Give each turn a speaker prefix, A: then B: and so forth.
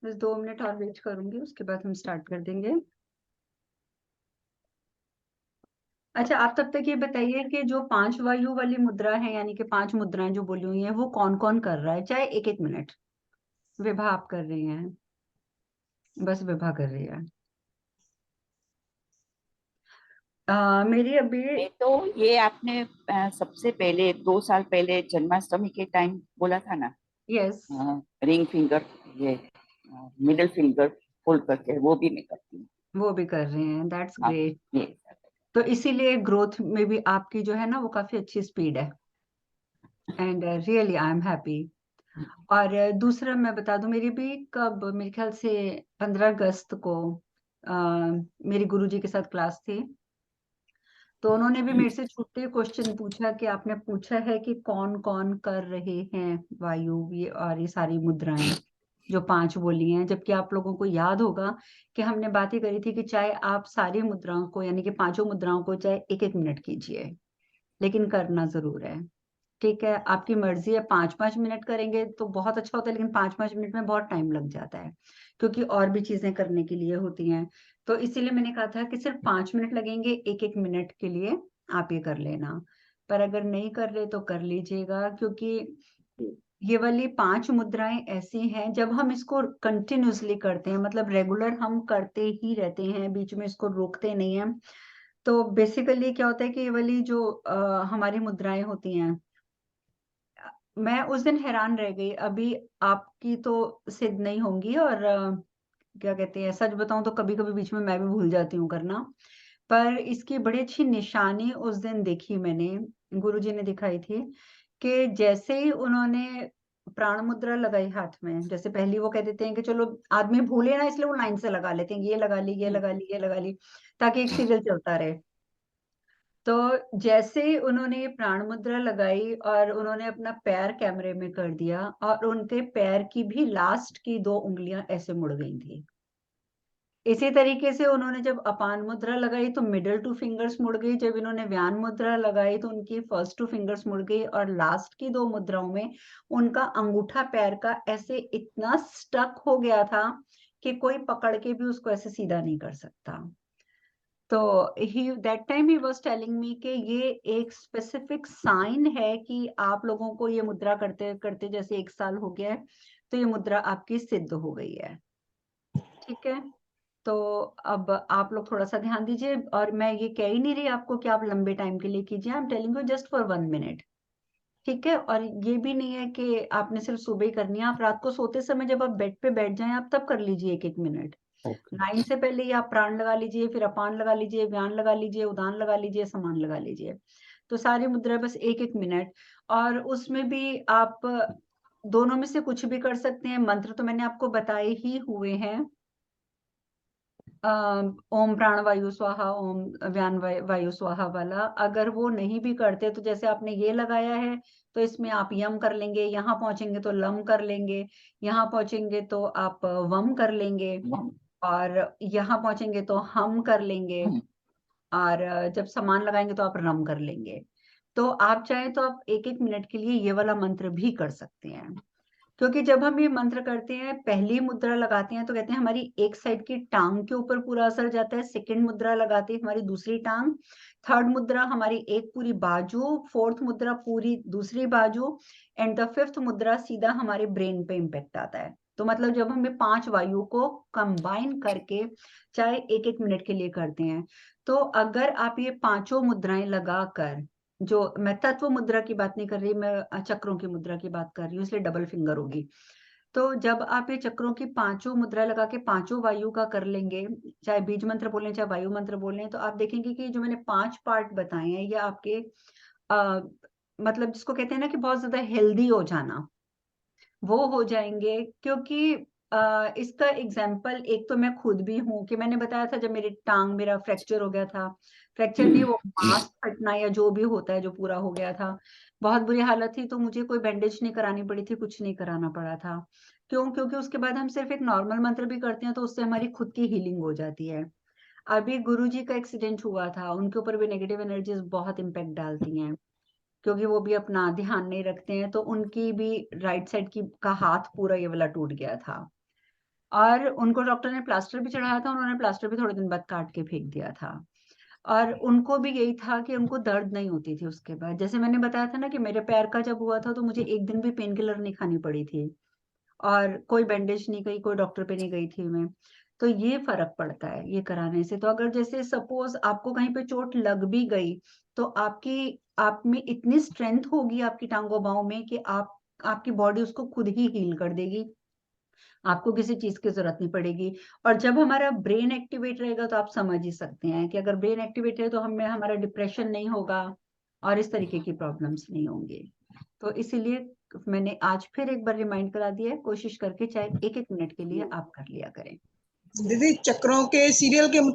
A: बस 2 मिनट और वेट करूंगी, उसके बाद हम स्टार्ट कर देंगे। अच्छा, आप तब तक ये बताइए कि जो 5 वायु वाली मुद्रा है, यानी कि 5 मुद्राएं जो बोली हुई हैं, वो कौन कौन कर रहा है? चाहे एक एक मिनट। विभा आप कर रही हैं, बस विभा कर रही है। मेरी अभी
B: मैं तो ये आपने सबसे पहले 2 साल पहले जन्माष्टमी के टाइम बोला था ना।
A: यस,
B: रिंग फिंगर, ये मिडिल फिंगर होल्ड करके, वो भी मैं करती हूँ।
A: वो भी कर रहे हैं, दैट्स
B: हाँ,
A: ग्रेट।
B: ये
A: तो इसीलिए ग्रोथ में भी आपकी जो है ना वो काफी अच्छी स्पीड है, and really I am happy. और दूसरा मैं बता दूं, मेरी भी कब, मेरे ख्याल से 15 अगस्त को मेरी गुरुजी के साथ क्लास थी। तो उन्होंने भी मेरे से छुट्टे क्वेश्चन पूछा कि आपने पूछा है कि कौन कौन कर रहे हैं वायु ये और ये सारी मुद्राएं जो 5 बोली हैं, जबकि आप लोगों को याद होगा कि हमने बातें करी थी कि चाहे आप सारी मुद्राओं को, यानी कि 5 मुद्राओं को चाहे एक एक मिनट कीजिए, लेकिन करना जरूर है। ठीक है, आपकी मर्जी है, 5-5 मिनट करेंगे तो बहुत अच्छा होता है, लेकिन 5-5 मिनट में बहुत टाइम लग जाता है, क्योंकि और भी चीजें करने के लिए होती हैं। तो इसीलिए मैंने कहा था कि सिर्फ 5 मिनट लगेंगे, एक एक मिनट के लिए आप ये कर लेना। पर अगर नहीं कर रहे तो कर लीजिएगा, क्योंकि ये वाली 5 मुद्राएं ऐसी हैं, जब हम इसको कंटिन्यूसली करते हैं, मतलब रेगुलर हम करते ही रहते हैं, बीच में इसको रोकते नहीं हैं, तो बेसिकली क्या होता है कि ये वाली जो हमारी मुद्राएं होती हैं, मैं उस दिन हैरान रह गई। अभी आपकी तो सिद्ध नहीं होंगी, और क्या कहते हैं, सच बताऊं तो कभी कभी बीच में मैं भी भूल जाती हूँ करना। पर इसकी बड़ी अच्छी निशानी उस दिन देखी मैंने, गुरुजी ने दिखाई थी, कि जैसे ही उन्होंने प्राण मुद्रा लगाई हाथ में, जैसे पहली वो कह देते हैं कि चलो आदमी भूले ना, इसलिए वो लाइन से लगा लेते हैं, ये लगा ली, ये लगा ली, ये लगा ली, ताकि एक सीरियल चलता रहे। तो जैसे ही उन्होंने ये प्राण मुद्रा लगाई और उन्होंने अपना पैर कैमरे में कर दिया, और उनके पैर की भी लास्ट की 2 उंगलियां ऐसे मुड़ गई थी। इसी तरीके से उन्होंने जब अपान मुद्रा लगाई तो मिडिल 2 फिंगर्स मुड़ गई, जब इन्होंने व्यान मुद्रा लगाई तो उनकी फर्स्ट 2 फिंगर्स मुड़ गई, और लास्ट की 2 मुद्राओं में उनका अंगूठा पैर का ऐसे इतना स्टक हो गया था कि कोई पकड़ के भी उसको ऐसे सीधा नहीं कर सकता। तो he that time he was telling me कि ये एक स्पेसिफिक साइन है कि आप लोगों को ये मुद्रा करते करते जैसे 1 साल हो गया है, तो ये मुद्रा आपकी सिद्ध हो गई है। ठीक है, तो अब आप लोग थोड़ा सा ध्यान दीजिए, और मैं ये कह ही नहीं रही आपको कि आप लंबे टाइम के लिए कीजिए, I am telling you just for 1 minute. ठीक है, और ये भी नहीं है कि आपने सिर्फ सुबह ही करनी है, आप रात को सोते समय जब आप बेड पे बैठ जाएं आप तब कर लीजिए एक एक मिनट।
B: ओके।
A: 9 से पहले ही आप प्राण लगा लीजिए, फिर अपान लगा लीजिए, व्यान लगा लीजिए, उदान लगा लीजिए, समान लगा लीजिए। तो सारी मुद्रा बस एक एक मिनट। और उसमें भी आप दोनों में से कुछ भी कर सकते हैं। मंत्र तो मैंने आपको बताए ही हुए हैं, ओम प्राण वायु स्वाहा, ओम व्यान वायु स्वाहा वाला। अगर वो नहीं भी करते तो जैसे आपने ये लगाया है, तो इसमें आप यम कर लेंगे, यहाँ पहुंचेंगे तो लम कर लेंगे, यहाँ पहुंचेंगे तो आप वम कर लेंगे, और यहाँ पहुंचेंगे तो हम कर लेंगे, और जब सामान लगाएंगे तो आप रम कर लेंगे। तो आप चाहें तो आप एक एक मिनट के लिए ये वाला मंत्र भी कर सकते हैं, क्योंकि जब हम ये मंत्र करते हैं, पहली मुद्रा लगाते हैं तो कहते हैं हमारी एक साइड की टांग के ऊपर पूरा असर जाता है, सेकंड मुद्रा लगाते हैं हमारी दूसरी टांग, थर्ड मुद्रा हमारी एक पूरी बाजू, फोर्थ मुद्रा पूरी दूसरी बाजू, एंड द फिफ्थ मुद्रा सीधा हमारे ब्रेन पे इम्पेक्ट आता है। तो मतलब जब हम ये 5 वायु को कंबाइन करके चाहे एक एक मिनट के लिए करते हैं, तो अगर आप ये 5 मुद्राएं लगाकर, जो मैं तत्व मुद्रा की बात नहीं कर रही, मैं चक्रों की मुद्रा की बात कर रही हूँ, इसलिए डबल फिंगर होगी। तो जब आप ये चक्रों की 5 मुद्रा लगा के 5 वायु का कर लेंगे, चाहे बीज मंत्र बोलें चाहे वायु मंत्र बोलें, तो आप देखेंगे कि जो मैंने 5 पार्ट बताए हैं, ये आपके आ, मतलब जिसको कहते हैं ना कि बहुत ज्यादा हेल्दी हो जाना, वो हो जाएंगे। क्योंकि इसका एग्जाम्पल एक तो मैं खुद भी हूँ, कि मैंने बताया था जब मेरी टांग, मेरा फ्रैक्चर हो गया था, फ्रैक्चर नहीं, वो मांस फटना या जो भी होता है जो पूरा हो गया था, बहुत बुरी हालत थी, तो मुझे कोई बैंडेज नहीं करानी पड़ी थी, कुछ नहीं कराना पड़ा था। क्यों? क्योंकि उसके बाद हम सिर्फ एक नॉर्मल मंत्र भी करते हैं तो उससे हमारी खुद की हीलिंग हो जाती है। अभी गुरुजी का एक्सीडेंट हुआ था, उनके ऊपर भी नेगेटिव एनर्जीज बहुत इम्पेक्ट डालती हैं, क्योंकि वो भी अपना ध्यान नहीं रखते हैं, तो उनकी भी राइट साइड की का हाथ पूरा ये वाला टूट गया था। और उनको डॉक्टर ने प्लास्टर भी चढ़ाया था, उन्होंने प्लास्टर भी थोड़े दिन बाद काट के फेंक दिया था। और उनको भी यही था कि उनको दर्द नहीं होती थी उसके बाद। जैसे मैंने बताया था ना कि मेरे पैर का जब हुआ था तो मुझे एक दिन भी पेन किलर नहीं खानी पड़ी थी, और कोई बैंडेज नहीं गई, कोई डॉक्टर पे नहीं गई थी मैं। तो ये फ़र्क पड़ता है ये कराने से। तो अगर जैसे सपोज़ आपको कहीं पे चोट लग भी गई, तो आप में इतनी स्ट्रेंथ होगी आपकी टाँगों-बाहों में कि आपकी बॉडी उसको खुद ही हील कर देगी। आपको किसी चीज़ की ज़रूरत नहीं पड़ेगी। और जब हमारा ब्रेन एक्टिवेट रहेगा तो आप समझ ही सकते हैं कि अगर ब्रेन एक्टिवेट है तो हमारा डिप्रेशन नहीं होगा और इस तरीके की प्रॉब्लम्स नहीं होंगी। तो इसीलिए मैंने आज फिर एक बार रिमाइंड करा दिया है, कोशिश करके चाहे 1-1 मिनट के लिए आप कर लिया करें।
C: दीदी, चक्रों के सीरियल के